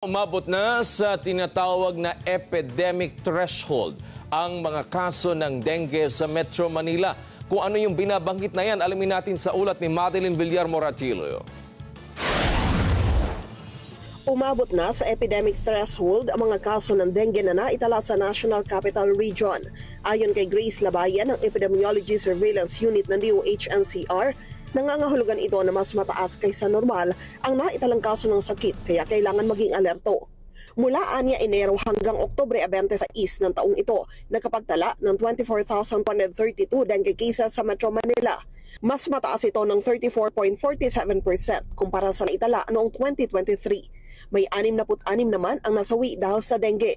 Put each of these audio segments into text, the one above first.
Umabot na sa tinatawag na epidemic threshold ang mga kaso ng dengue sa Metro Manila. Kung ano yung binabanggit na yan, alamin natin sa ulat ni Madeline Villar Moratillo. Umabot na sa epidemic threshold ang mga kaso ng dengue na naitala sa National Capital Region. Ayon kay Grace Labayan ng Epidemiology Surveillance Unit ng DOH-NCR, nangangahulugan ito na mas mataas kaysa normal ang naitalang kaso ng sakit kaya kailangan maging alerto. Mula anya Enero hanggang Oktubre 26 ng taong ito, nakapagtala ng 24,132 dengue cases sa Metro Manila. Mas mataas ito ng 34.47% kumpara sa naitala noong 2023. May 66 naman ang nasawi dahil sa dengue.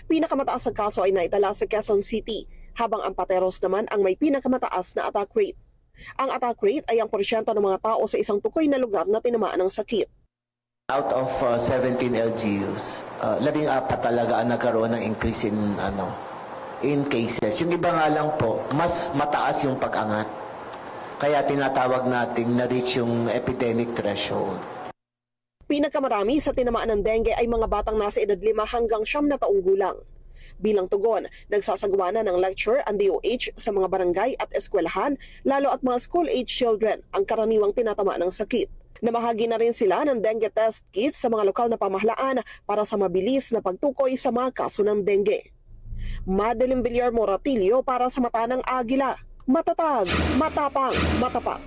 Pinakamataas na kaso ay naitala sa Quezon City, habang ang Pateros naman ang may pinakamataas na attack rate. Ang attack rate ay ang porsyento ng mga tao sa isang tukoy na lugar na tinamaan ng sakit. Out of 17 LGUs, 14 talaga ang nagkaroon ng increase in cases. Yung iba nga lang po, mas mataas yung pag-angat. Kaya tinatawag natin na-reach yung epidemic threshold. Pinakamarami sa tinamaan ng dengue ay mga batang nasa edad 5 hanggang 9 na taong gulang. Bilang tugon, nagsasagawa na ng lecture ang DOH sa mga barangay at eskwelahan, lalo at mga school-age children ang karaniwang tinatamaan ng sakit. Namahagi na rin sila ng dengue test kits sa mga lokal na pamahalaan para sa mabilis na pagtukoy sa mga kaso ng dengue. Madeline Villar Moratillo para sa Mata ng Agila. Matatag, matapang, matapat.